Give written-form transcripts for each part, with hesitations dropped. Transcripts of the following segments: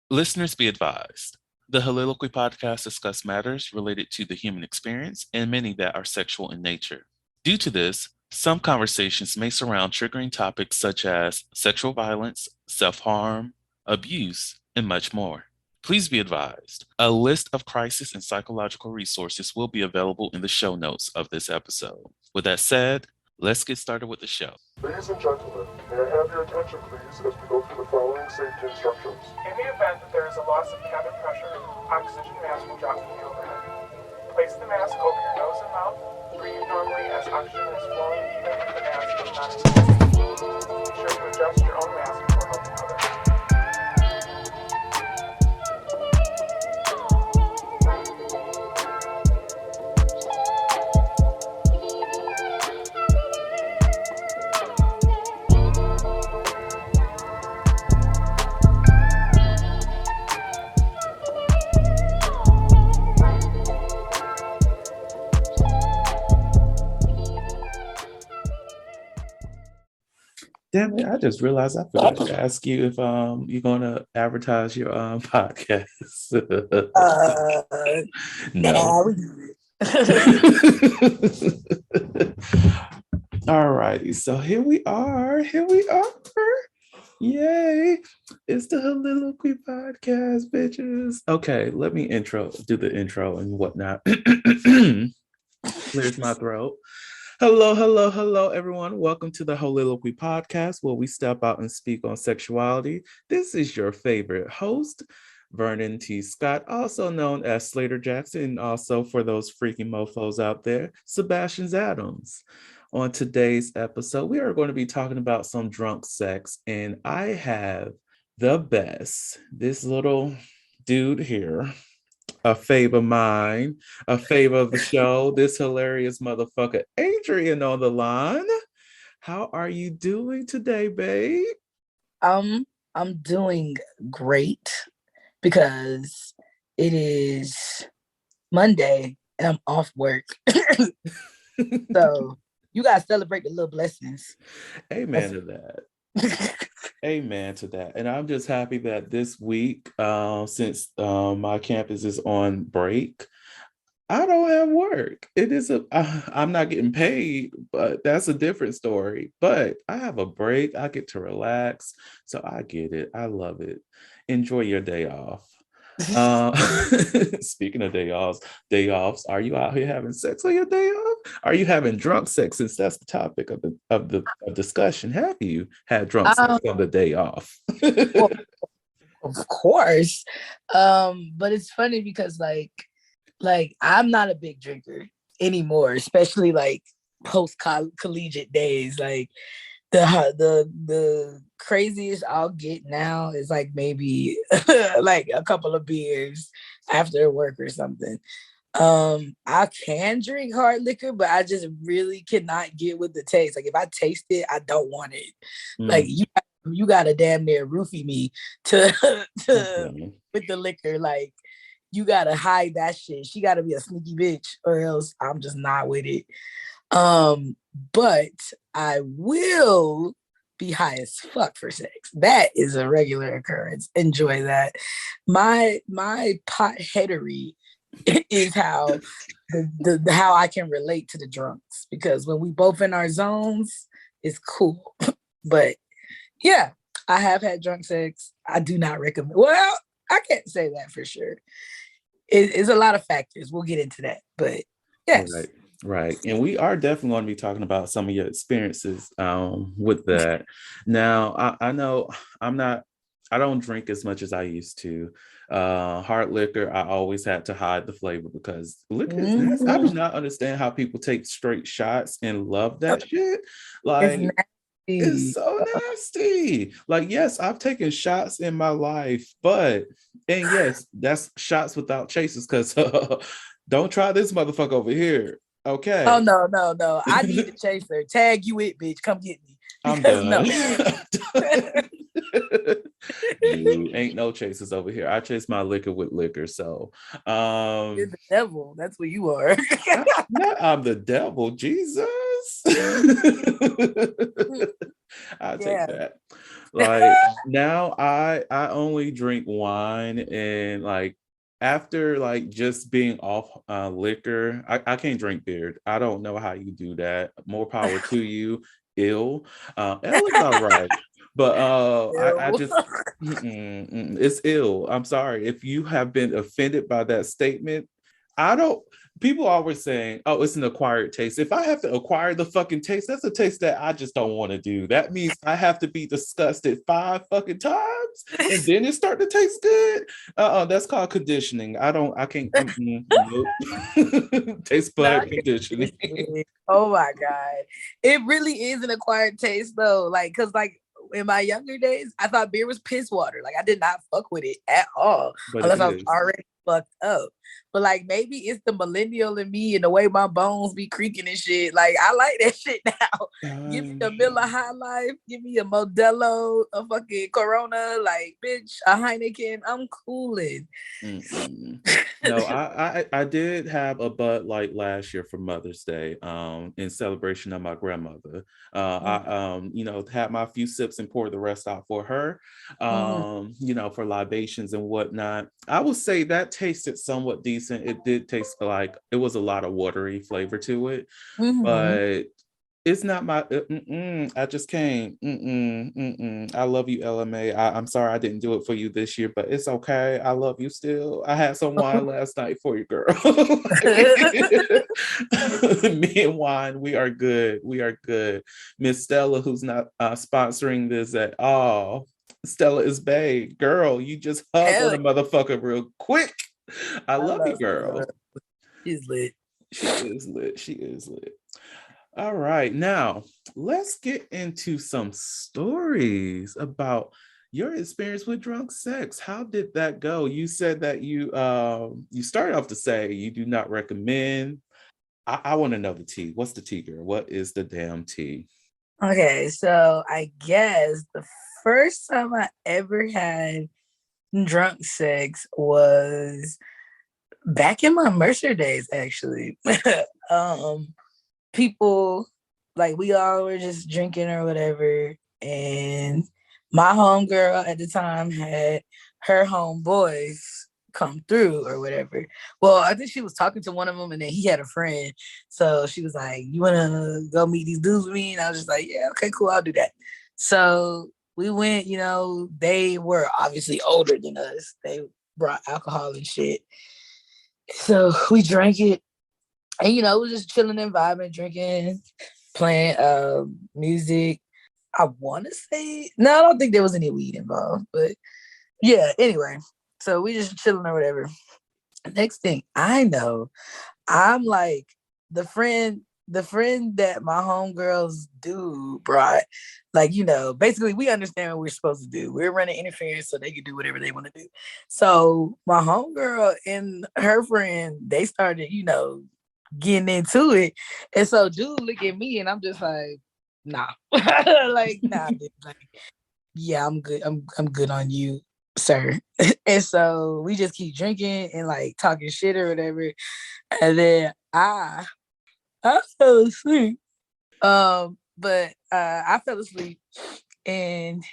Listeners be advised. The Soliloquy podcast discuss matters related to the human experience and many that are sexual in nature. Due to this, some conversations may surround triggering topics such as sexual violence, self-harm, abuse, and much more. Please be advised, a list of crisis and psychological resources will be available in the show notes of this episode. With that said, let's get started with the show. Ladies and gentlemen, may I have your attention please as we go through the following safety instructions. In the event that there is a loss of cabin pressure, oxygen mask will drop from the overhead. Place the mask over your nose and mouth. Breathe normally as oxygen is flowing even if the mask is not inflated. Be sure to adjust your own mask before helping others. Damn it, I just realized I forgot to ask you if you're gonna advertise your podcast. No. All righty, so here we are. Yay. It's the Soliloquy podcast, bitches. Okay, let me do the intro and whatnot. Clears my throat. Hello, everyone. Welcome to the Soliloquy podcast, where we step out and speak on sexuality. This is your favorite host, Vernon T. Scott, also known as Slaytor Jackson, and also for those freaking mofos out there, Sebastian Adams. On today's episode, we are going to be talking about some drunk sex, and I have the best, this little dude here, a fave of mine, a fave of the show, this hilarious motherfucker, Adrian, on the line. How are you doing today, babe? I'm doing great because it is Monday and I'm off work. So you gotta celebrate the little blessings. Amen to that. Amen to that. And I'm just happy that this week, since my campus is on break, I don't have work. I'm not getting paid, but that's a different story. But I have a break. I get to relax. So I get it. I love it. Enjoy your day off. Speaking of day offs, are you out here having sex on your day off? Are you having drunk sex, since that's the topic of the discussion? Have you had drunk sex on the day off? Well, of course. But it's funny because like I'm not a big drinker anymore, especially like post collegiate days. Like the craziest I'll get now is like maybe like a couple of beers after work or something. I can drink hard liquor, but I just really cannot get with the taste. Like if I taste it, I don't want it. Like you gotta damn near roofie me to with the liquor. Like you gotta hide that shit. She gotta be a sneaky bitch, or else I'm just not with it. But I will be high as fuck for sex. That is a regular occurrence. Enjoy that. My potheadery is how how I can relate to the drunks, because when we both in our zones, it's cool. But yeah, I have had drunk sex. I do not recommend. Well, I can't say that for sure. It's a lot of factors. We'll get into that. But yes. Right. And we are definitely going to be talking about some of your experiences with that. Now, I know I don't drink as much as I used to. Hard liquor, I always had to hide the flavor because liquor is nasty. I do not understand how people take straight shots and love that shit. Like, it's so nasty. Like, yes, I've taken shots in my life, and yes, that's shots without chasers, because don't try this motherfucker over here. Okay. Oh, no. I need the chaser. Tag you it, bitch. Come get me. I'm done. You ain't no chasers over here. I chase my liquor with liquor. So you're the devil. That's what you are. I'm the devil. Jesus. juice. I'll take Yeah. that. Like now I only drink wine, and like after like just being off liquor, I can't drink beer. I don't know how you do that. More power to you. Ill. L is all right. But I Ew. just it's ill. I'm sorry. If you have been offended by that statement, I don't. People always saying, "Oh, it's an acquired taste." If I have to acquire the fucking taste, that's a taste that I just don't want to do. That means I have to be disgusted 5 fucking times, and then it start to taste good. That's called conditioning. I can't. Nope. Taste bud Not conditioning. conditioning. Oh my god, it really is an acquired taste though. Like, cause like in my younger days, I thought beer was piss water. Like I did not fuck with it at all, But it unless I was is. already fucked up. But like maybe it's the millennial in me and the way my bones be creaking and shit. Like I like that shit now. Give me a Miller High Life, give me a Modelo, a fucking Corona, like bitch, a Heineken. I'm cooling. Mm-mm. No, I did have a Bud Light last year for Mother's Day, in celebration of my grandmother. I had my few sips and poured the rest out for her, for libations and whatnot. I would say that tasted somewhat decent. It did taste like it was a lot of watery flavor to it, Mm-hmm. but it's not my. I just can't. I love you, LMA. I'm sorry I didn't do it for you this year, but it's okay. I love you still. I had some wine last night for you, girl. Me and wine, we are good. We are good. Miss Stella, who's not sponsoring this at all. Stella is bae. Girl, you just hug on Hell, a motherfucker real quick. I I love you, love girl. Stella. She's lit. She is lit. She is lit. All right, now let's get into some stories about your experience with drunk sex. How did that go? You said that you started off to say you do not recommend. I want to know the tea. What's the tea, girl? What is the damn tea? Okay, so I guess the first time I ever had drunk sex was back in my Mercer days, actually. um, People like we all were just drinking or whatever, and my homegirl at the time had her homeboys come through or whatever. Well, I think she was talking to one of them, and then he had a friend, so she was like, "You want to go meet these dudes with me?" And I was just like, "Yeah, okay, cool, I'll do that." So we went. They were obviously older than us. They brought alcohol and shit, so we drank it, and it was just chilling and vibing, drinking, playing music. I want to say no, I don't think there was any weed involved, but yeah. Anyway, so we just chilling or whatever. Next thing I know, I'm like the friend that my homegirls dude brought. Like basically we understand what we're supposed to do. We're running interference so they can do whatever they want to do. So my homegirl and her friend, they started getting into it. And so dude look at me and I'm just like, nah. Like, nah, dude. Like, yeah, I'm good. I'm good on you, sir. And so we just keep drinking and like talking shit or whatever. And then I fell asleep. But I fell asleep and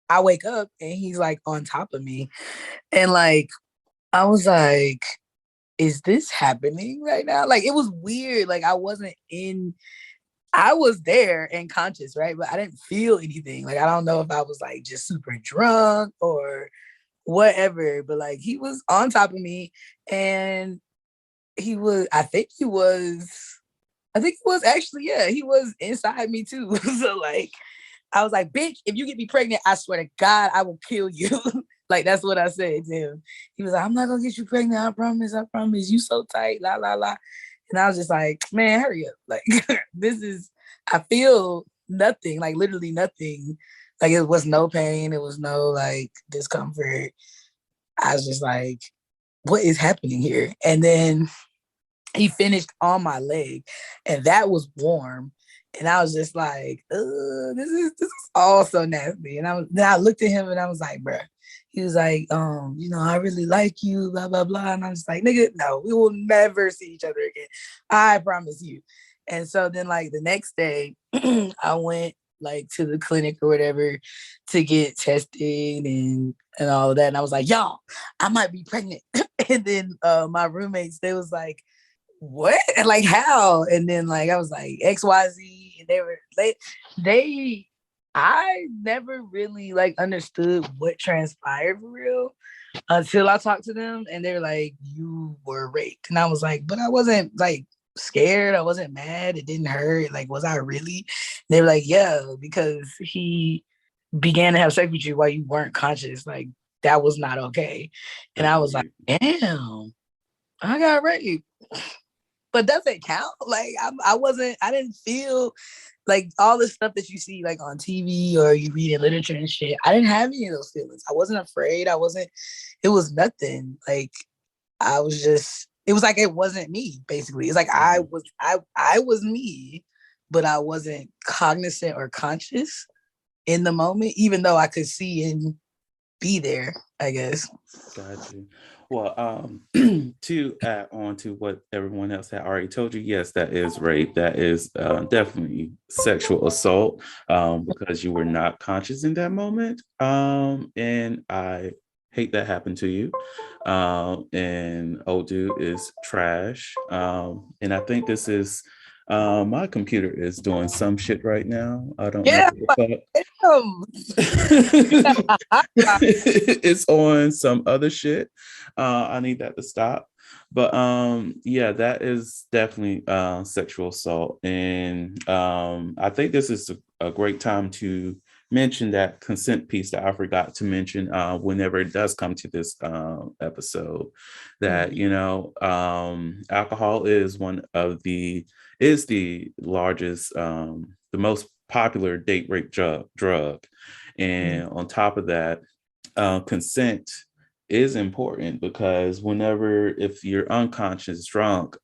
I wake up and he's like on top of me. And like I was like, is this happening right now? Like it was weird. Like I was there and conscious, right? But I didn't feel anything. Like I don't know if I was like just super drunk or whatever. But like he was on top of me, and I think he was actually, yeah, he was inside me too. So like I was like, bitch, if you get me pregnant, I swear to God, I will kill you. Like that's what I said to him. He was like, I'm not gonna get you pregnant. I promise. I promise. You so tight. La la la. And I was just like, man, hurry up. Like I feel nothing. Like literally nothing. Like it was no pain. It was no like discomfort. I was just like, what is happening here? And then he finished on my leg, and that was warm. And I was just like, this is all so nasty. And then I looked at him and I was like, bruh. He was like, I really like you, blah, blah, blah. And I was like, nigga, no, we will never see each other again. I promise you. And so then like the next day, I went like to the clinic or whatever to get tested and all of that. And I was like, y'all, I might be pregnant. And then my roommates, they was like, what? Like how? And then like I was like XYZ, and they I never really like understood what transpired for real until I talked to them, and they're like, you were raped. And I was like, but I wasn't like scared, I wasn't mad, it didn't hurt. Like, was I really? They were like, yeah, because he began to have sex with you while you weren't conscious. Like, that was not okay. And I was like, damn, I got raped. But does it count? Like, I didn't feel like all the stuff that you see like on TV or you read in literature and shit. I didn't have any of those feelings. I wasn't afraid. It was nothing. Like, it was like it wasn't me, basically. It's like I was me, but I wasn't cognizant or conscious in the moment, even though I could see and be there, I guess. Got you. Well, to add on to what everyone else had already told you, yes, that is rape. That is definitely sexual assault because you were not conscious in that moment. And I hate that happened to you. And old dude is trash. And I think this is my computer is doing some shit right now. I don't know what it's on some other shit. I need that to stop. But yeah, that is definitely sexual assault. And I think this is a great time to mention that consent piece that I forgot to mention whenever it does come to this episode, that alcohol is the largest, the most popular date rape drug. And on top of that, consent is important because if you're unconscious, drunk,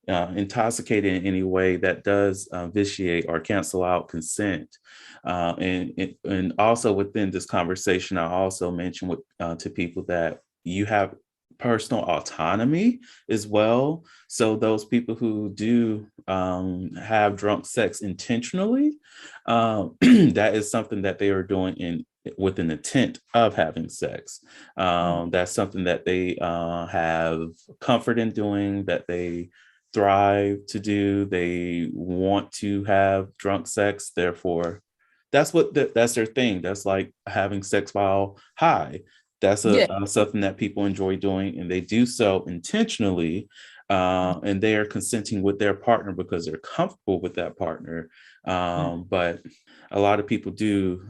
intoxicated in any way, that does vitiate or cancel out consent. And also within this conversation, I also mentioned to people that you have personal autonomy as well. So those people who do have drunk sex intentionally, that is something that they are doing with an intent of having sex. That's something that they have comfort in doing, that they thrive to do. They want to have drunk sex. Therefore, that's their thing. That's like having sex while high. That's something that people enjoy doing, and they do so intentionally, and they are consenting with their partner because they're comfortable with that partner. But a lot of people do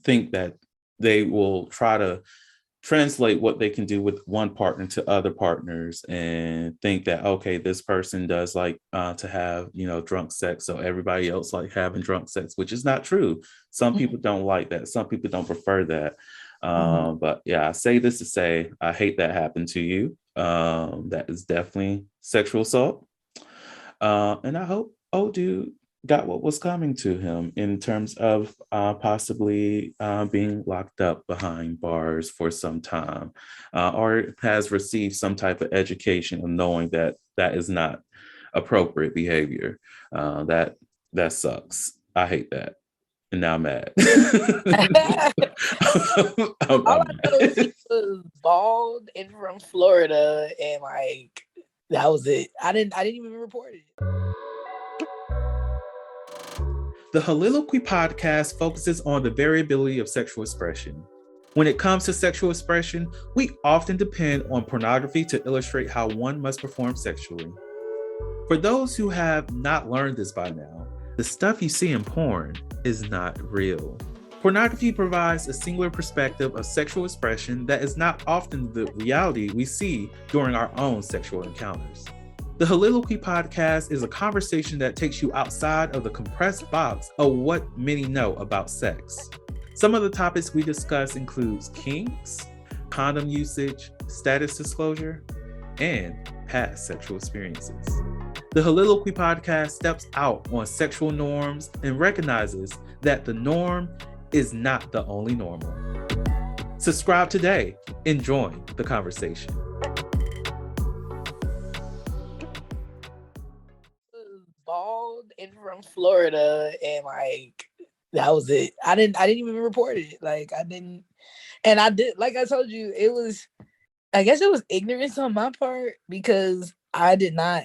think that they will try to translate what they can do with one partner to other partners and think that, okay, this person does like to have, drunk sex, so everybody else like having drunk sex, which is not true. Some people don't like that. Some people don't prefer that. But yeah, I say this to say, I hate that happened to you. That is definitely sexual assault. And I hope old dude got what was coming to him in terms of possibly being locked up behind bars for some time, or has received some type of education of knowing that that is not appropriate behavior. That sucks. I hate that. And now I'm mad. All I know is he was bald and from Florida, and like that was it. I didn't even report it. The Holiloquy podcast focuses on the variability of sexual expression. When it comes to sexual expression, we often depend on pornography to illustrate how one must perform sexually. For those who have not learned this by now, the stuff you see in porn is not real. Pornography provides a singular perspective of sexual expression that is not often the reality we see during our own sexual encounters. The Holiloquy podcast is a conversation that takes you outside of the compressed box of what many know about sex. Some of the topics we discuss includes kinks, condom usage, status disclosure, and past sexual experiences. The Holiloquy podcast steps out on sexual norms and recognizes that the norm is not the only normal. Subscribe today and join the conversation. Florida, and like that was it. I didn't even report it. Like I didn't, and I did. Like I told you, it was. I guess it was ignorance on my part because I did not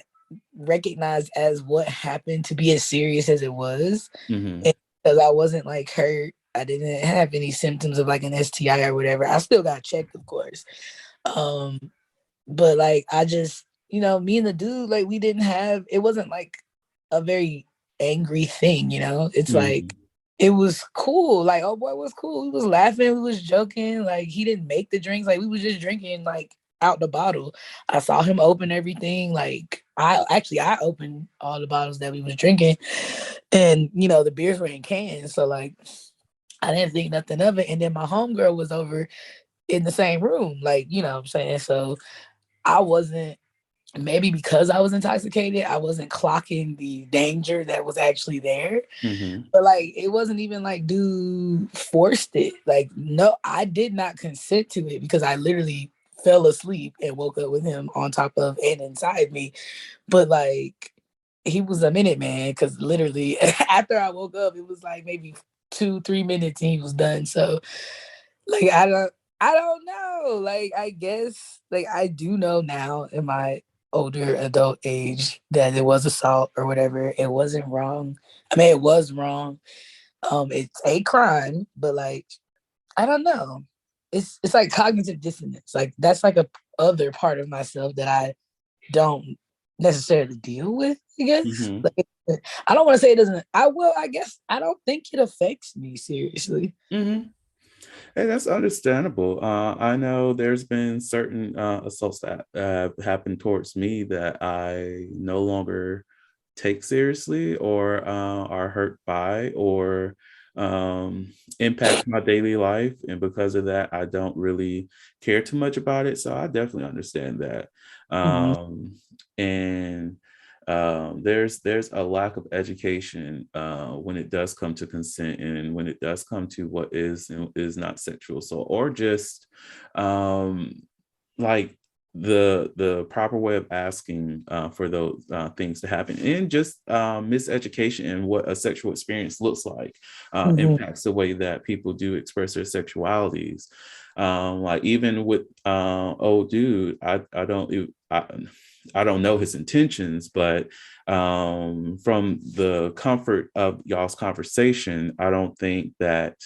recognize as what happened to be as serious as it was, Mm-hmm. because I wasn't like hurt. I didn't have any symptoms of like an STI or whatever. I still got checked, of course. Um, but like I just, me and the dude, like we didn't have. It wasn't like a very angry thing. It's Mm-hmm. like it was cool. Like, oh boy, was cool. We was laughing, we was joking. Like he didn't make the drinks. Like we was just drinking like out the bottle. I saw him open everything. Like I opened all the bottles that we was drinking, and the beers were in cans. So like I didn't think nothing of it. And then my homegirl was over in the same room. Like what I'm saying. So I wasn't. Maybe because I was intoxicated, I wasn't clocking the danger that was actually there. Mm-hmm. But like it wasn't even like dude forced it. Like no, I did not consent to it because I literally fell asleep and woke up with him on top of and inside me. But like he was a minute man because literally after I woke up, it was like maybe 2-3 minutes and he was done. So like I don't know. Like I guess like I do know now in my older adult age that it was assault or whatever. It wasn't wrong. I mean, it was wrong. It's a crime, but like I don't know. It's like cognitive dissonance. Like that's like a other part of myself that I don't necessarily deal with. I guess. Mm-hmm. Like I don't want to say it doesn't. I will. I guess I don't think it affects me seriously. Mm-hmm. Hey, that's understandable. I know there's been certain assaults that have happened towards me that I no longer take seriously or are hurt by or impact my daily life. And because of that, I don't really care too much about it. So I definitely understand that. Mm-hmm. And there's a lack of education when it does come to consent and when it does come to what is and is not sexual. So or just like the proper way of asking for those things to happen and just miseducation and what a sexual experience looks like Mm-hmm. impacts the way that people do express their sexualities. Like even with old dude, I don't know his intentions, but from the comfort of y'all's conversation, I don't think that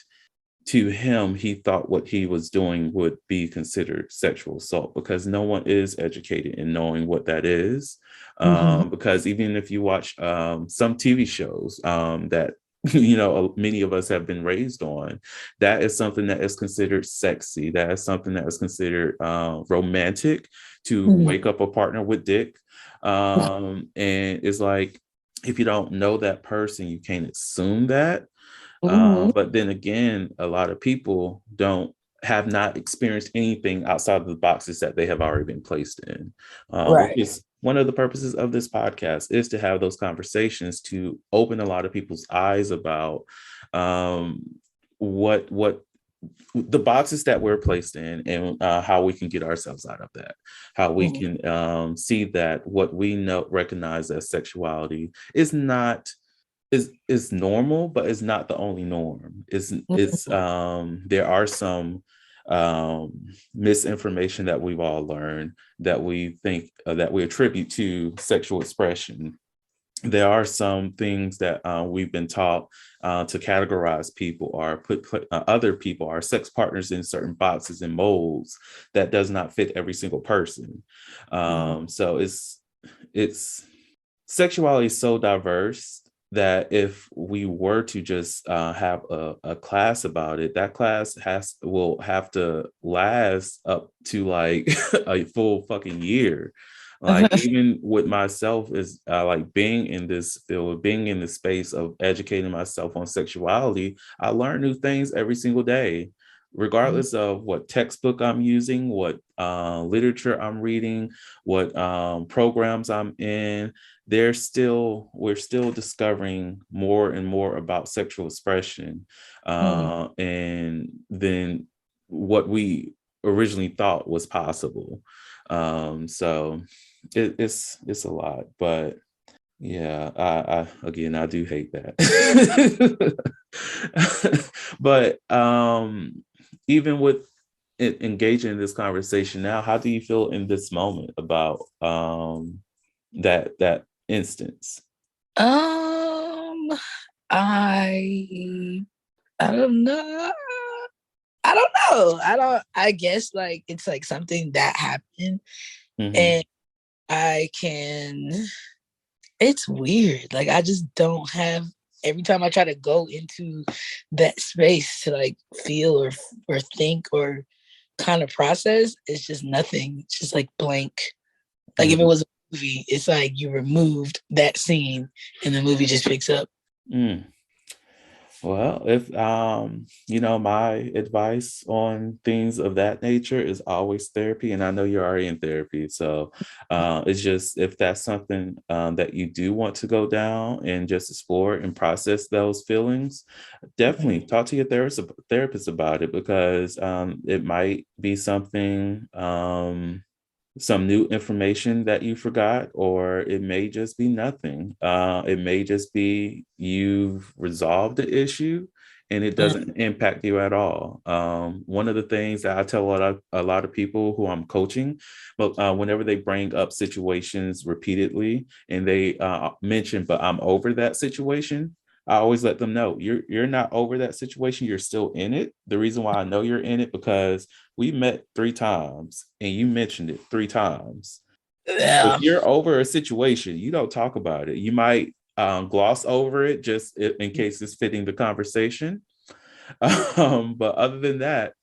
to him, he thought what he was doing would be considered sexual assault because no one is educated in knowing what that is. Mm-hmm. Because even if you watch some TV shows that many of us have been raised on, that is something that is considered sexy. That is something that is considered romantic to Mm-hmm. wake up a partner with dick. And it's like if you don't know that person, you can't assume that. Mm-hmm. But then again, a lot of people have not experienced anything outside of the boxes that they have already been placed in, which Right. is one of the purposes of this podcast is to have those conversations to open a lot of people's eyes about um, what the boxes that we're placed in and how we can get ourselves out of that, how we Mm-hmm. can see that what we know recognize as sexuality is not is normal, but it's not the only norm. It's there are some misinformation that we've all learned that we think that we attribute to sexual expression. There are some things that we've been taught to categorize people or put other people, our sex partners, in certain boxes and molds that does not fit every single person. Mm-hmm. So it's sexuality is so diverse that if we were to just have a class about it, that class will have to last up to like a full fucking year. Like even with myself is like being in this field, being in the space of educating myself on sexuality, I learn new things every single day, regardless of what textbook I'm using, what literature I'm reading, what programs I'm in. We're still discovering more and more about sexual expression Mm-hmm. and then what we originally thought was possible. So it's a lot, but Yeah, I do hate that. But even with engaging in this conversation now, how do you feel in this moment about that instance? Um, I I don't know. I don't know. I guess like it's like something that happened Mm-hmm. and I can it's weird. Like I just don't have every time I try to go into that space to like feel or think or kind of process, it's just nothing. It's just like blank. Like if it was a movie, it's like you removed that scene and the movie just picks up. Mm-hmm. Well, if my advice on things of that nature is always therapy, and I know you're already in therapy, so it's just if that's something that you do want to go down and just explore and process those feelings, definitely talk to your therapist about it because it might be something. Some new information that you forgot, or it may just be nothing. It may just be you've resolved the issue and it doesn't impact you at all. One of the things that I tell a lot of people who I'm coaching, but whenever they bring up situations repeatedly and they mention, but I'm over that situation, I always let them know you're not over that situation. You're still in it. The reason why I know you're in it because we met 3 times and you mentioned it 3 times. If Yeah. you're over a situation, you don't talk about it. You might gloss over it just in case it's fitting the conversation. But other than that,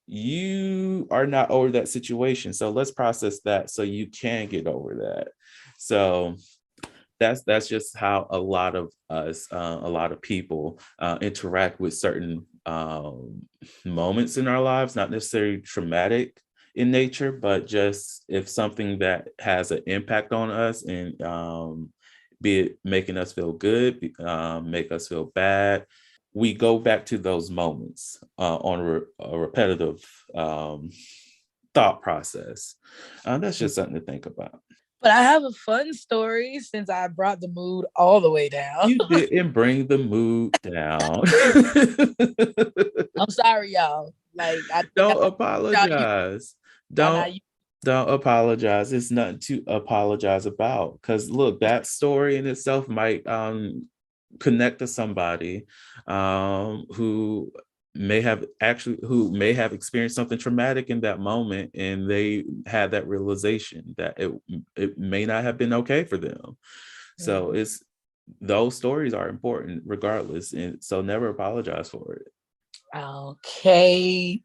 you are not over that situation. So let's process that so you can get over that. So that's just how a lot of us, a lot of people interact with certain moments in our lives, not necessarily traumatic in nature, but just if something that has an impact on us and be it making us feel good, make us feel bad, we go back to those moments on a repetitive thought process. That's just something to think about. But I have a fun story since I brought the mood all the way down. You didn't bring the mood down. I'm sorry, y'all. Like I Don't y'all you apologize. y'all not Don't don't apologize. It's nothing to apologize about. Because look, that story in itself might connect to somebody who may have experienced something traumatic in that moment and they had that realization that it may not have been okay for them. So it's those stories are important regardless, and so never apologize for it. okay.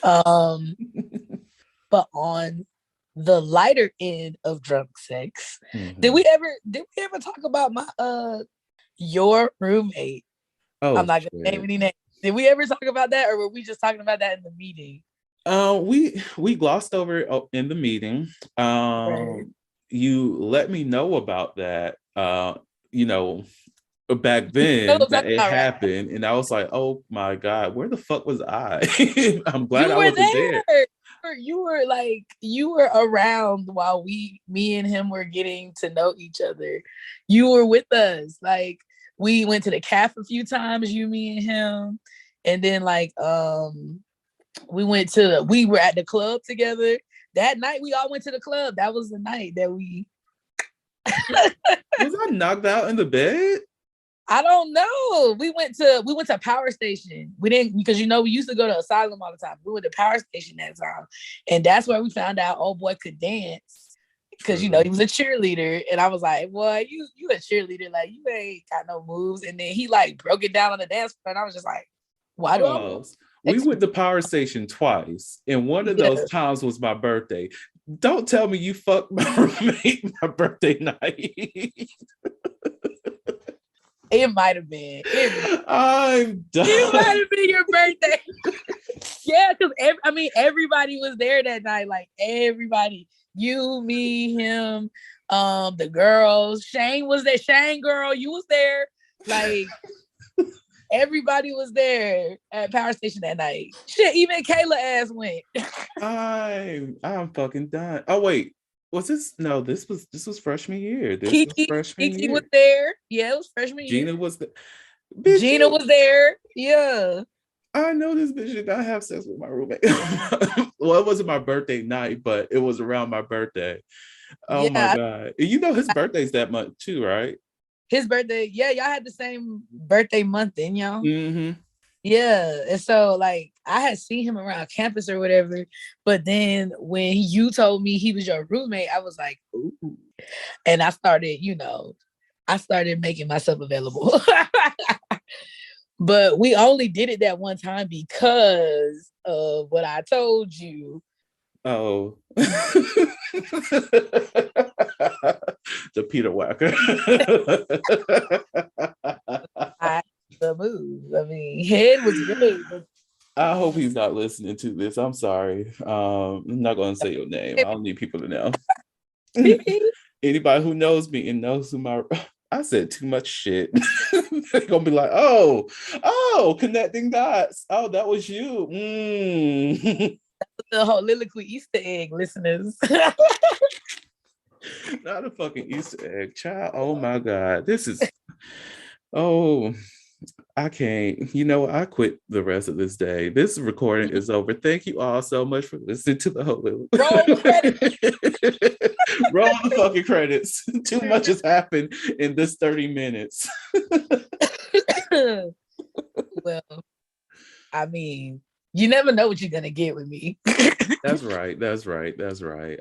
Um, but on the lighter end of drunk sex, Mhm. did we ever talk about my your roommate? Oh I'm not gonna name shit. any names. Did we ever talk about that, or were we just talking about that in the meeting? We glossed over it in the meeting. Right. You let me know about that. You know, back No, then that's that it not right. happened, and I was like, "Oh my god, where the fuck was I?" I'm glad You I were wasn't there. there. You were around while me and him were getting to know each other. You were with us. Like we went to the cafe a few times, you, me, and him, and then we were at the club together. That night we all went to the club. That was the night that we Was I knocked out in the bed? I don't know. We went to Power Station. We didn't because we used to go to Asylum all the time. We went to Power Station that time, and that's where we found out old boy could dance because True. he was a cheerleader. And I was like, "Boy, you a cheerleader? Like you ain't got no moves." And then he like broke it down on the dance floor, and I was just like, "Why do I want Pause. We went to Power Station twice, and one of those yeah, times was my birthday. Don't tell me you fucked my roommate my birthday night. it might have been. I'm It might done. have been your birthday. Yeah, because everybody was there that night. Like everybody, you, me, him, the girls. Shane was there. Shane, girl, you was there. Like everybody was there at Power Station that night. Shit, even Kayla ass went. I'm fucking done. Oh wait. Was this? No, this was freshman year. This was Kiki, freshman Kiki was year. there. Yeah, it was freshman year. Gina was the bitch. Gina was there. Yeah. I know this bitch did not have sex with my roommate. Well, it wasn't my birthday night, but it was around my birthday. Oh my Yeah. god! You know his birthday's that month too, right? His birthday. Yeah, y'all had the same birthday month, didn't y'all? Mm-hmm. Yeah. And so like I had seen him around campus or whatever. But then when you told me he was your roommate, I was like, ooh. And I started making myself available. But we only did it that one time because of what I told you. Oh, the Peter Whacker. I the move. I mean, head was great, but I hope he's not listening to this. I'm sorry. I'm not going to say your name. I don't need people to know. Anybody who knows me and knows who my I said too much shit. They're gonna be like, oh, connecting dots. Oh, that was you. the whole Liliquid Easter egg listeners. Not a fucking Easter egg, child. Oh my god, this is. Oh, I can't. You know, I quit the rest of this day. This recording is over. Thank you all so much for listening to the whole. Roll credit. Roll the fucking credits. Too much has happened in this 30 minutes. Well, I mean, you never know what you're gonna get with me. That's right. That's right. That's right.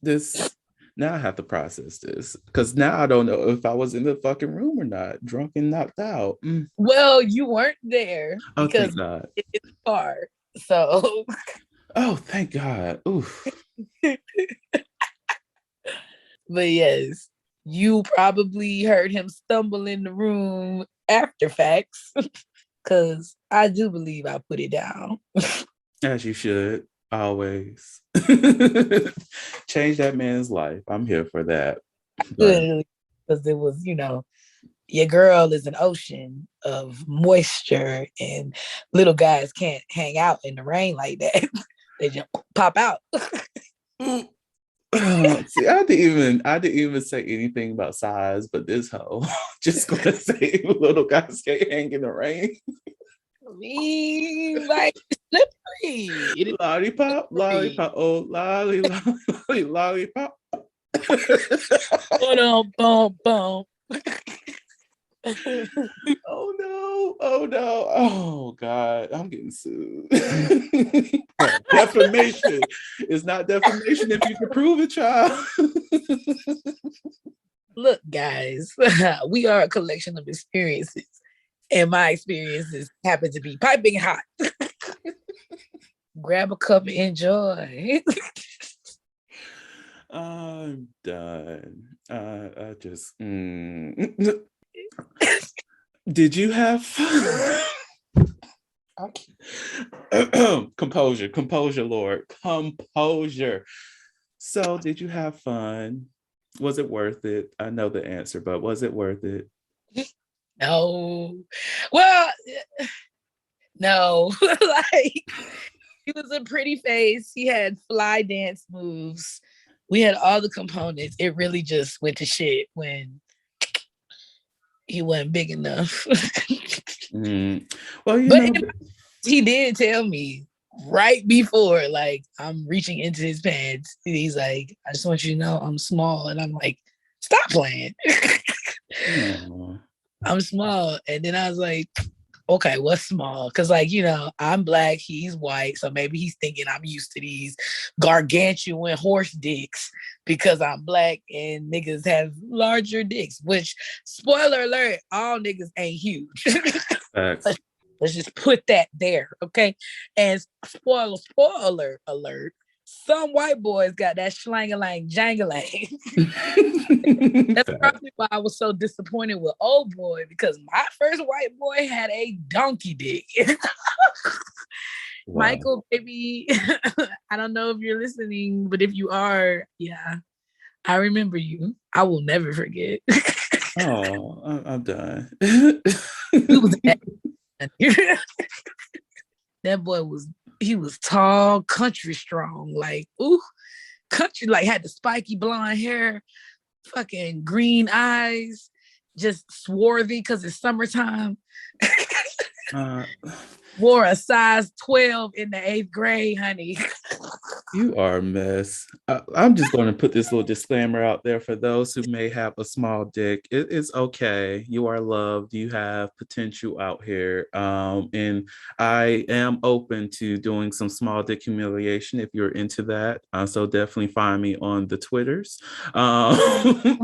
This now I have to process this because now I don't know if I was in the fucking room or not, drunk and knocked out. Well, you weren't there Oh, because thank God. it's far. So Oh, thank God. Oof. but yes, you probably heard him stumble in the room after facts. Cause I do believe I put it down. As you should always. Change that man's life. I'm here for that. But Because it was, your girl is an ocean of moisture and little guys can't hang out in the rain like that. They just pop out. see, I didn't even say anything about size, but this hoe just gonna say little guys can't hang in the rain. I mean, like slippery. It is Lollipop, slippery. lollipop, oh lollipop. Boom, boom. Oh no, oh no, oh God, I'm getting sued. Defamation is not defamation if you can prove it, child. Look, guys, we are a collection of experiences. And my experiences happen to be piping hot. Grab a cup and enjoy. I'm done. I just. Did you have composure, Lord, composure? So, did you have fun? Was it worth it? I know the answer, but was it worth it? No. Well, no. Like, he was a pretty face. He had fly dance moves. We had all the components. It really just went to shit when he wasn't big enough. Well, he did tell me right before, like, I'm reaching into his pants. He's like, I just want you to know I'm small. And I'm like, stop playing. I'm small. And then I was like, okay, what's small? Because, like, I'm black, he's white. So maybe he's thinking I'm used to these gargantuan horse dicks because I'm black and niggas have larger dicks, which, spoiler alert, all niggas ain't huge. Let's just put that there, okay? And spoiler alert, some white boys got that schlang-a-lang jangling. That's probably why I was so disappointed with old boy, because my first white boy had a donkey dick. Wow. Michael, baby, I don't know if you're listening, but if you are, yeah, I remember you. I will never forget. Oh, I'm done. That boy was tall, country strong. Like, ooh, country, like had the spiky blonde hair, fucking green eyes, just swarthy because it's summertime. Uh, Wore a size 12 in the 8th grade, honey. You are a mess. I'm just going to put this little disclaimer out there for those who may have a small dick. It is okay. You are loved. You have potential out here. And I am open to doing some small dick humiliation if you're into that. So definitely find me on the Twitters. And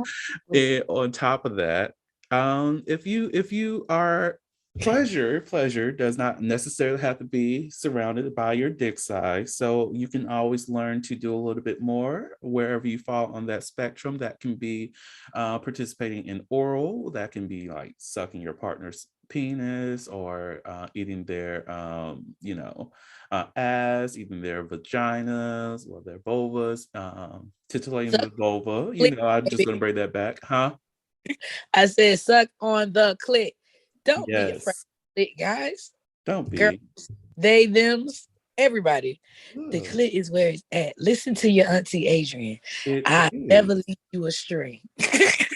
on top of that, if you are pleasure does not necessarily have to be surrounded by your dick size, so you can always learn to do a little bit more wherever you fall on that spectrum. That can be participating in oral, that can be like sucking your partner's penis, or eating their ass, eating their vaginas or their vulvas, titillating the vulva. I'm just going to bring that back, huh? I said suck on the clit. Don't be afraid Yes. of it, guys. Don't Girls, be. they, thems, everybody. The Ugh, clit is where it's at. Listen to your auntie Adrian. it I never is. lead you astray.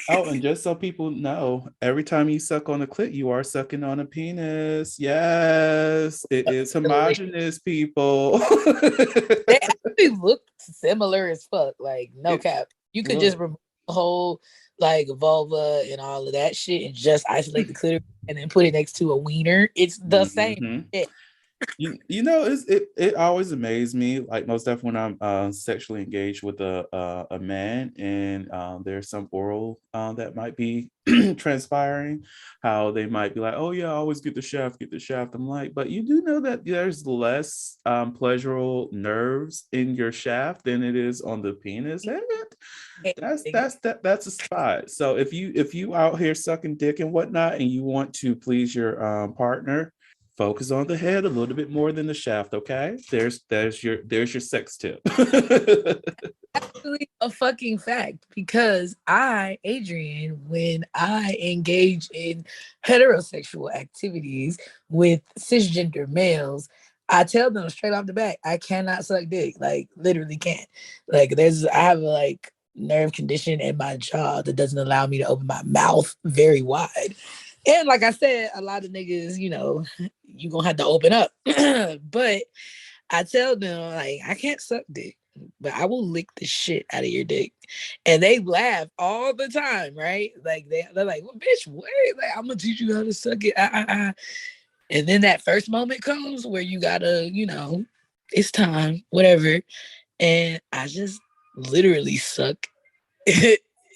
Oh, and just so people know, every time you suck on a clit, you are sucking on a penis. Yes, it is homogenous, people. They actually look similar as fuck. Like, no it cap. You could just look. remove the whole like vulva and all of that shit and just isolate the clitoris and then put it next to a wiener. It's the same Mhm. shit. It always amazed me, like most definitely when I'm sexually engaged with a man, and there's some oral that might be transpiring, how they might be like, oh yeah, I always get the shaft, get the shaft. I'm like, but you do know that there's less pleasurable nerves in your shaft than it is on the penis head. That's a spot. So if you out here sucking dick and whatnot, and you want to please your partner, focus on the head a little bit more than the shaft. Okay, there's your sex tip. Actually a fucking fact because I, Adrian, when I engage in heterosexual activities with cisgender males, I tell them straight off the bat, I cannot suck dick. Like literally can't. Like I have a like nerve condition in my jaw that doesn't allow me to open my mouth very wide. And like I said, a lot of niggas, you gonna have to open up. But I tell them like I can't suck dick, but I will lick the shit out of your dick. And they laugh all the time, right? Like they're like, well, bitch, wait, like I'm gonna teach you how to suck it. And then that first moment comes where you gotta, it's time, whatever. And I just literally suck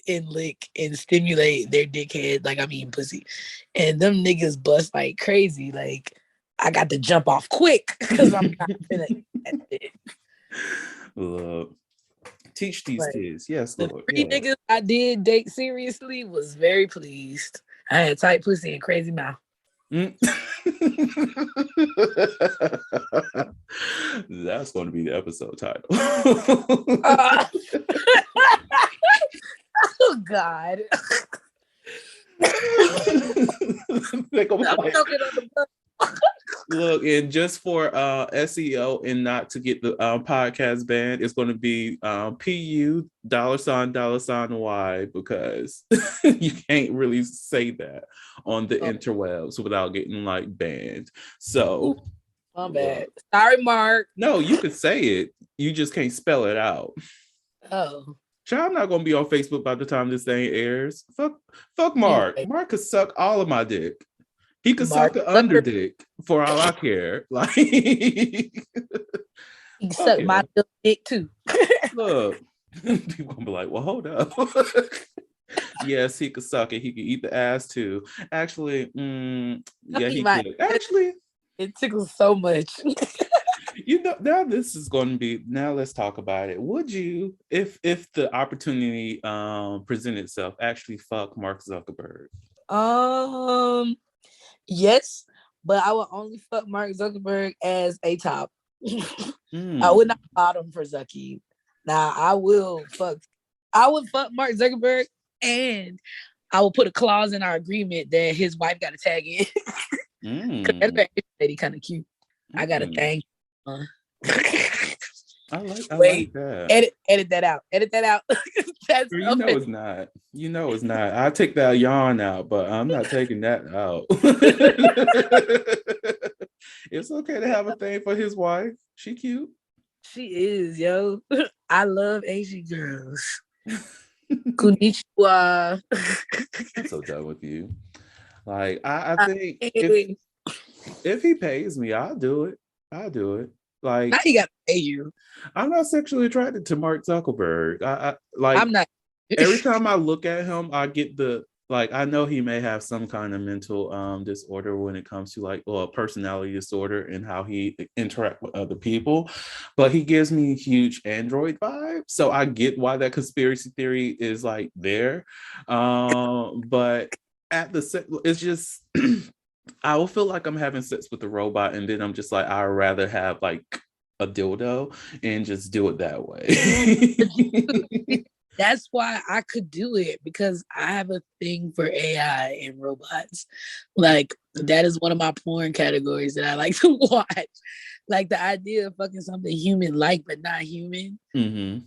and lick and stimulate their dickhead like I'm eating pussy. And them niggas bust like crazy. Like I got to jump off quick because I'm not gonna eat that dick. Look, teach these Like kids. Yes, the Lord. 3 niggas I did date seriously was very pleased. I had tight pussy and crazy mouth. Mm. That's going to be the episode title. Oh God. I'm talking on the Look, and just for SEO and not to get the podcast banned, it's going to be PU $$Y, because you can't really say that on the interwebs without getting like banned. So, my bad. Sorry, Mark. No, you could say it. You just can't spell it out. Oh. Child, I'm not going to be on Facebook by the time this thing airs. Fuck Mark. Mark could suck all of my dick. He could suck an under dick for all I care. Like he sucked my dick too. Look, people gonna be like, well, hold up. Yes, he could suck it. He could eat the ass too. Actually, yeah, he could. Actually, it tickles so much. Now this is going to be. Now let's talk about it. Would you, if the opportunity presented itself, actually fuck Mark Zuckerberg? Yes, but I would only fuck Mark Zuckerberg as a top. I would not bottom for Zucky. Now I would fuck Mark Zuckerberg, and I will put a clause in our agreement that his wife got to tag in. That's lady kind of cute. I got a thing. I like Wait, that. edit that out. Edit that out. That's Girl, you know it's offensive. not. You know it's not. I take that yarn out, but I'm not taking that out. It's okay to have a thing for his wife. She cute. She is, yo. I love Asian girls. Konnichiwa. I'm so done with you. Like I Uh, think hey, if he pays me, I'll do it. I'll do it. now Like he gotta pay you. I'm not sexually attracted to Mark Zuckerberg. I like I'm not. every time I look at him, I get the like I know he may have some kind of mental disorder when it comes to like or a personality disorder and how he interact with other people, but he gives me huge Android vibes. So I get why that conspiracy theory is like there. But at it's just I will feel like I'm having sex with a robot, and then I'm just like, I'd rather have like a dildo and just do it that way. That's why I could do it because I have a thing for AI and robots. Like that is one of my porn categories that I like to watch. Like the idea of fucking something human like but not human. Mm-hmm.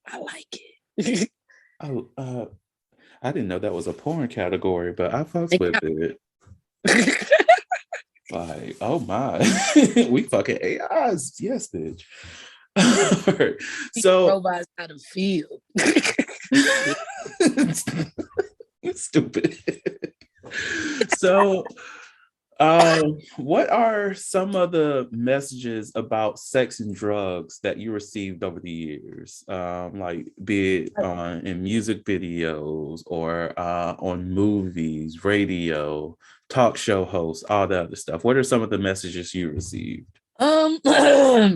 I like it. Oh, I didn't know that was a porn category, but I fucks with it. Like, oh my, we fucking AIs, yes, bitch. So robots how to feel. stupid. So what are some of the messages about sex and drugs that you received over the years? Like be it in music videos or on movies, radio, talk show hosts, all that other stuff. What are some of the messages you received?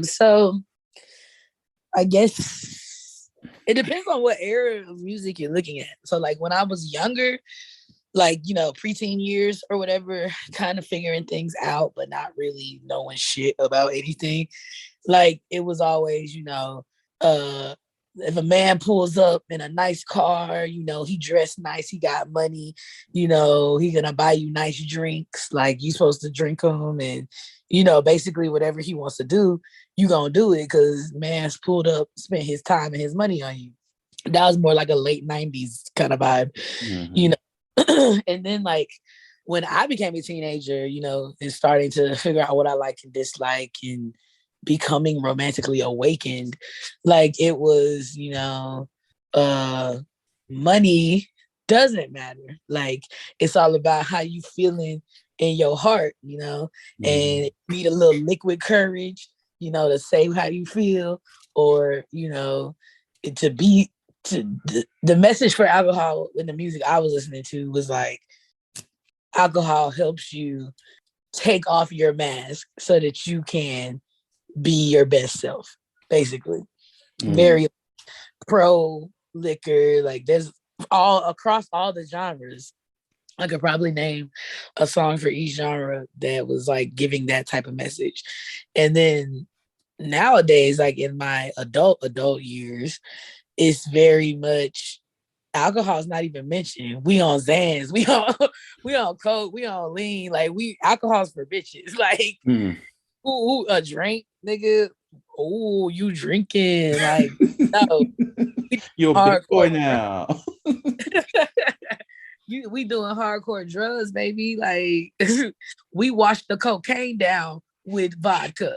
So I guess it depends on what era of music you're looking at. So like when I was younger, like, you know, preteen years or whatever, kind of figuring things out, but not really knowing shit about anything. Like it was always, you know, if a man pulls up in a nice car, you know, he dressed nice, he got money, you know, he gonna buy you nice drinks, like you supposed to drink them and, you know, basically whatever he wants to do, you gonna do it because man's pulled up, spent his time and his money on you. That was more like a late 90s kind of vibe, you Mm-hmm. know. And then like when I became a teenager, you know, and starting to figure out what I like and dislike and becoming romantically awakened, like it was, you know, money doesn't matter. Like it's all about how you feeling in your heart, you know, Mm-hmm. and you need a little liquid courage, you know, to say how you feel, or, you know, to be to the message for alcohol in the music I was listening to was like alcohol helps you take off your mask so that you can be your best self, basically. Mm-hmm. Very pro liquor, like there's all across all the genres. I could probably name a song for each genre that was like giving that type of message. And then nowadays, like in my adult years, it's very much alcohol is not even mentioned. We on Zans, we on coke, we on lean. Like we alcohol's for bitches. Like Mm-hmm. ooh, a drink, nigga. Oh, you drinking? Like no, we You're a big boy hardcore. now. We doing hardcore drugs, baby. Like we washed the cocaine down with vodka.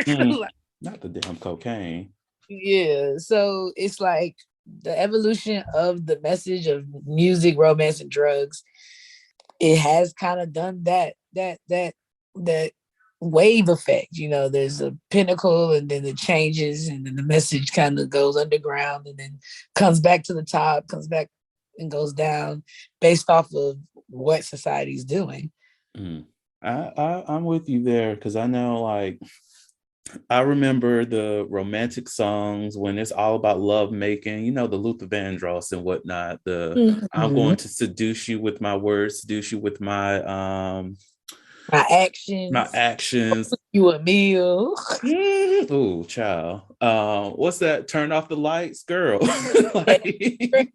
Mm. Like, Not the damn cocaine. yeah. So it's like the evolution of the message of music, romance, and drugs. It has kind of done that wave effect. You know, there's a pinnacle and then it changes and then the message kind of goes underground and then comes back to the top, comes back and goes down based off of what society's doing. Mm. I'm with you there because I know like I remember the romantic songs when it's all about love making, you know, the Luther Vandross and whatnot. The I'm Mm-hmm. going to seduce you with my words, seduce you with My my actions, actions. you a meal. Mm-hmm. Ooh, child. What's that? Turn off the lights, girl. Like,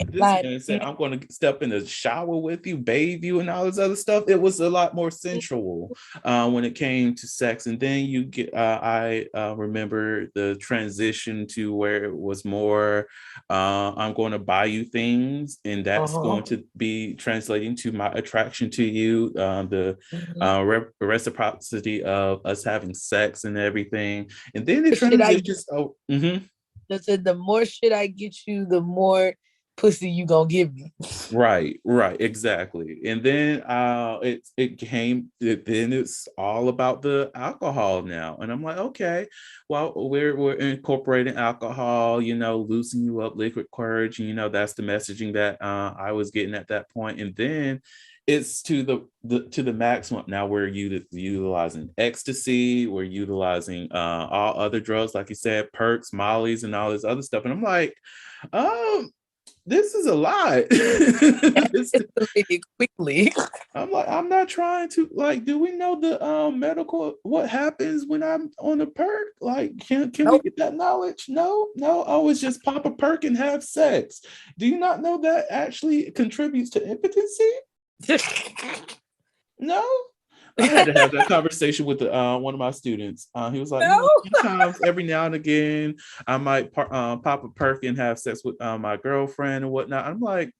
This Like, man said, I'm going to step in the shower with you, bathe you, and all this other stuff. It was a lot more sensual when it came to sex. And then you get, I remember the transition to where it was more, I'm going to buy you things, and that's going to be translating to my attraction to you, the reciprocity of us having sex and everything. And then it transitions. Oh, the more shit I get you, the more pussy you gonna give me. Right, exactly. And then then it's all about the alcohol now. And I'm like, okay, well, we're incorporating alcohol, loosening you up, liquid courage, that's the messaging that I was getting at that point. And then it's to the maximum. Now we're utilizing ecstasy, we're utilizing all other drugs, like you said, perks, mollies, and all this other stuff. And I'm like, this is a lot. Quickly. I'm like, I'm not trying to, like, do we know the medical, what happens when I'm on a perk? Like, can we get that knowledge? No, always just pop a perk and have sex. Do you not know that actually contributes to impotency? No. I had to have that conversation with one of my students. He was like, sometimes every now and again, I might pop a perk and have sex with my girlfriend and whatnot. I'm like,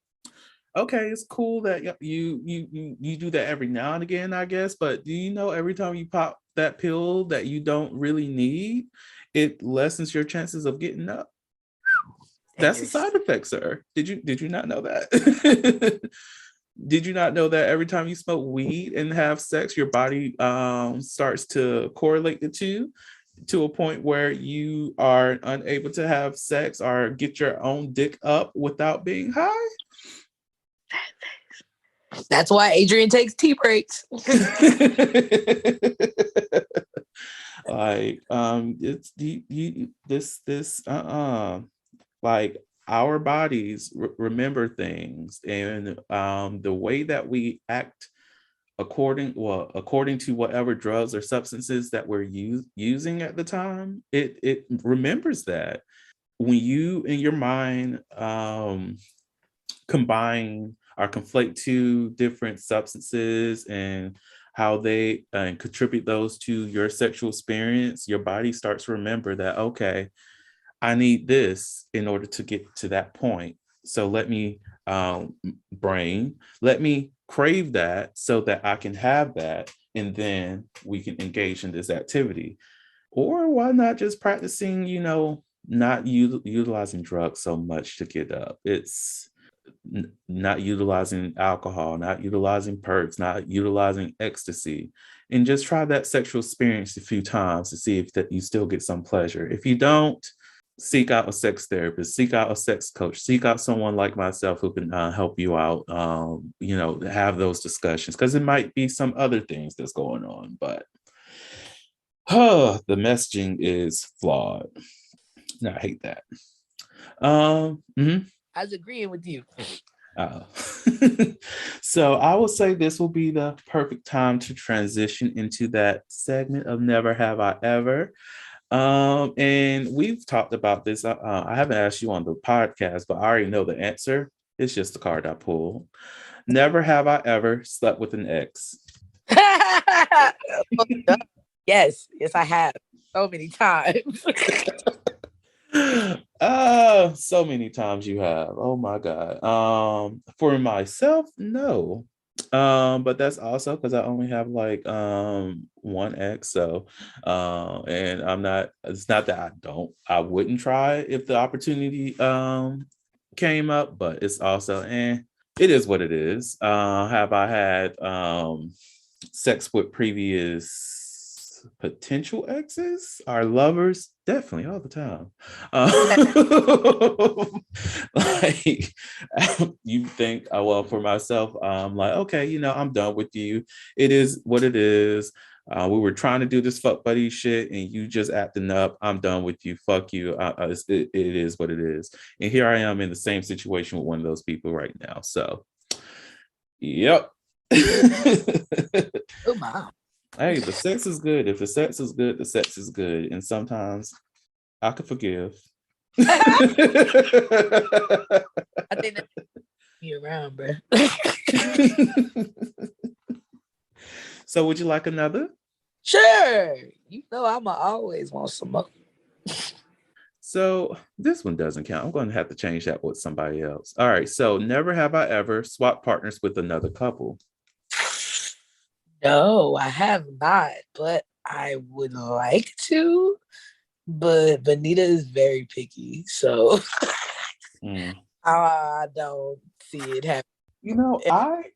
okay, it's cool that you do that every now and again, I guess. But do you know every time you pop that pill that you don't really need, it lessens your chances of getting up? That's a side effect, sir. Did you not know that? Did you not know that every time you smoke weed and have sex, your body starts to correlate the two to a point where you are unable to have sex or get your own dick up without being high? That's why Adrian takes tea breaks. Like, it's like, our bodies remember things, and the way that we act according to whatever drugs or substances that we're using at the time, it remembers that. When you in your mind combine or conflate two different substances and how they contribute those to your sexual experience, your body starts to remember that, okay, I need this in order to get to that point. So let me, brain, let me crave that so that I can have that. And then we can engage in this activity. Or why not just practicing, not utilizing drugs so much to get up? It's not utilizing alcohol, not utilizing perks, not utilizing ecstasy, and just try that sexual experience a few times to see if that you still get some pleasure. If you don't, seek out a sex therapist, seek out a sex coach, seek out someone like myself who can help you out, have those discussions, because it might be some other things that's going on, but the messaging is flawed. I hate that. I was agreeing with you. So I will say this will be the perfect time to transition into that segment of Never Have I Ever. And we've talked about this. I haven't asked you on the podcast, but I already know the answer. It's just the card I pulled. Never have I ever slept with an ex. Yes, I have. So many times. So many times you have. Oh my God. For myself, no. But that's also because I only have like one ex. So and it's not that I wouldn't try if the opportunity came up, but it's also it is what it is. Have I had sex with previous potential exes or lovers? Definitely, all the time. Like, you think, well, for myself, I'm like, okay, I'm done with you. It is what it is. We were trying to do this fuck buddy shit and you just acting up. I'm done with you. Fuck you. It is what it is. And here I am in the same situation with one of those people right now. So, yep. Oh my. Hey, the sex is good. If the sex is good, the sex is good. And sometimes I could forgive. I think that's me around, bro. So would you like another? Sure. You know I'ma always want some more. So this one doesn't count. I'm going to have to change that with somebody else. All right. So never have I ever swapped partners with another couple. No, I have not, but I would like to. But Benita is very picky, so I don't see it happening. You know,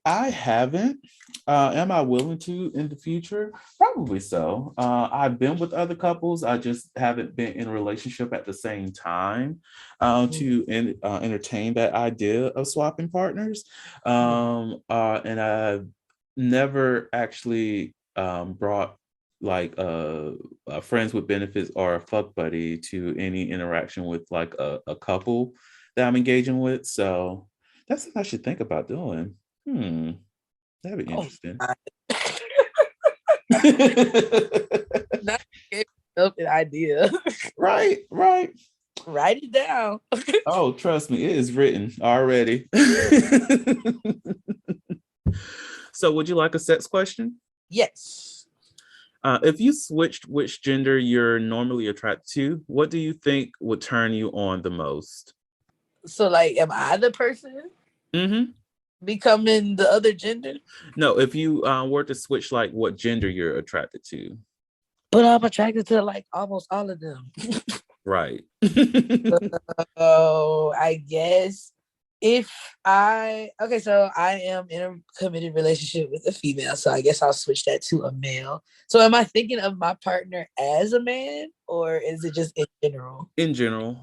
I haven't. Am I willing to in the future? Probably so. I've been with other couples. I just haven't been in a relationship at the same time to entertain that idea of swapping partners. And I've never actually brought like a friends with benefits or a fuck buddy to any interaction with like a couple that I'm engaging with. So that's what I should think about doing. That'd be interesting. Not an idea. Right. Write it down. Oh, trust me, it is written already. So, would you like a sex question? Yes. If you switched which gender you're normally attracted to, what do you think would turn you on the most? So, like, am I the person becoming the other gender? No, if you were to switch, like, what gender you're attracted to. But I'm attracted to like almost all of them. Right. So I guess if so I am in a committed relationship with a female, so I guess I'll switch that to a male. So am I thinking of my partner as a man, or is it just in general? In general,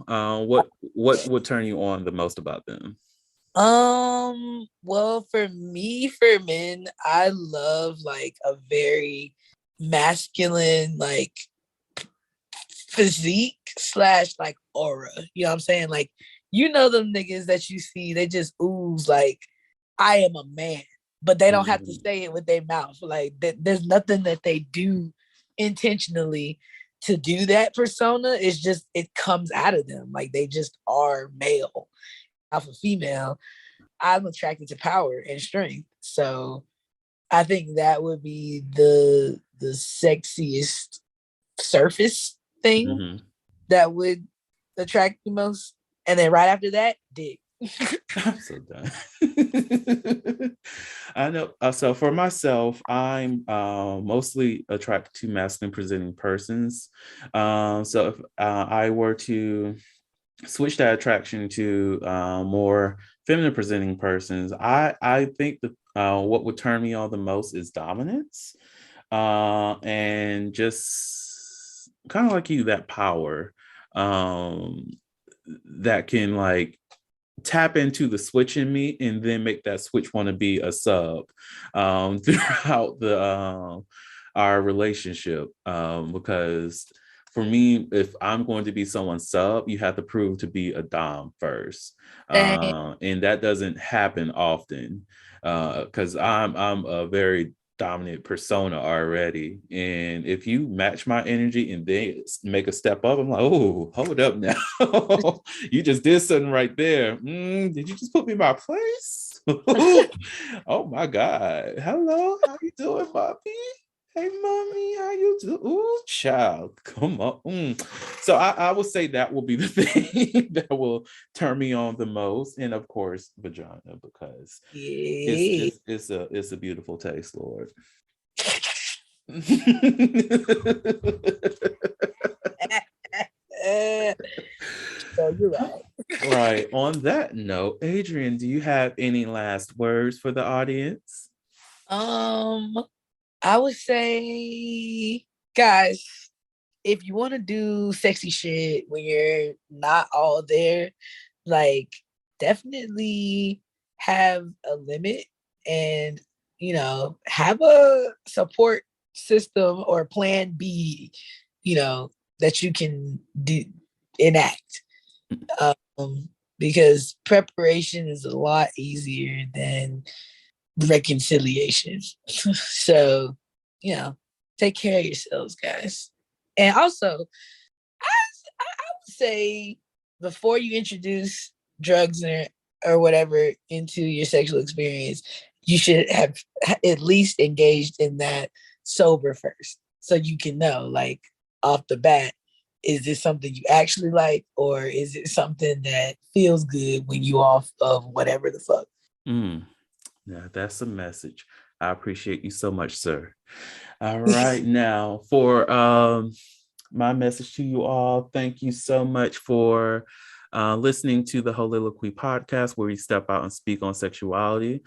what would turn you on the most about them? Well, for me, for men, I love like a very masculine, like physique slash like aura. You know what I'm saying? Like, you know them niggas that you see, they just ooze like I am a man, but they don't have to say it with their mouth. Like there's nothing that they do intentionally to do that persona. It's just it comes out of them. Like they just are male. Alpha female, I'm attracted to power and strength. So I think that would be the sexiest surface thing that would attract you most. And then right after that, dick. I'm so done. I know. So for myself, I'm mostly attracted to masculine presenting persons. So if I were to switch that attraction to more feminine presenting persons, I think that what would turn me on the most is dominance, and just kind of like you, that power that can like tap into the switch in me and then make that switch want to be a sub throughout the our relationship, because for me, if I'm going to be someone's sub, you have to prove to be a dom first, and that doesn't happen often because I'm a very dominant persona already, and if you match my energy and they make a step up, I'm like, oh, hold up now. You just did something right there. Did you just put me in my place? Oh my god. Hello, how you doing, Bobby? Hey mommy, how you do? Ooh, child, come on. So I would say that will be the thing that will turn me on the most, and of course vagina, because it's a beautiful taste, Lord. So you're right. Right. On that note, Adrian, do you have any last words for the audience? I would say, guys, if you want to do sexy shit when you're not all there, like definitely have a limit and have a support system or plan B, that you can enact. Because preparation is a lot easier than reconciliation. So, take care of yourselves, guys. And also, I would say before you introduce drugs or whatever into your sexual experience, you should have at least engaged in that sober first, so you can know, like, off the bat, is this something you actually like, or is it something that feels good when you off of whatever the fuck? Yeah, that's a message. I appreciate you so much, sir. All right, now for my message to you all, thank you so much for listening to the Holiloquy podcast, where we step out and speak on sexuality.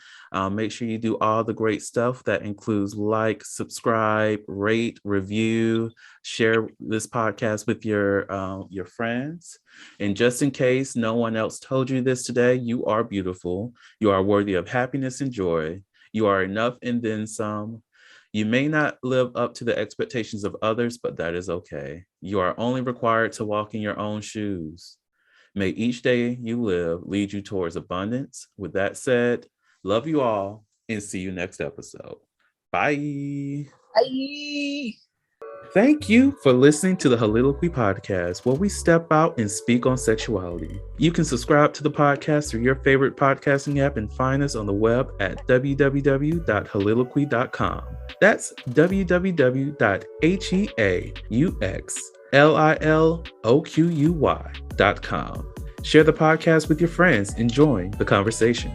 Make sure you do all the great stuff that includes like, subscribe, rate, review, share this podcast with your friends. And just in case no one else told you this today, you are beautiful. You are worthy of happiness and joy. You are enough and then some. You may not live up to the expectations of others, but that is okay. You are only required to walk in your own shoes. May each day you live lead you towards abundance. With that said, love you all and see you next episode. Bye. Bye. Thank you for listening to the Holiloquy podcast, where we step out and speak on sexuality. You can subscribe to the podcast through your favorite podcasting app and find us on the web at www.holiloquy.com. That's www.heauxliloquy.com. Share the podcast with your friends and join the conversation.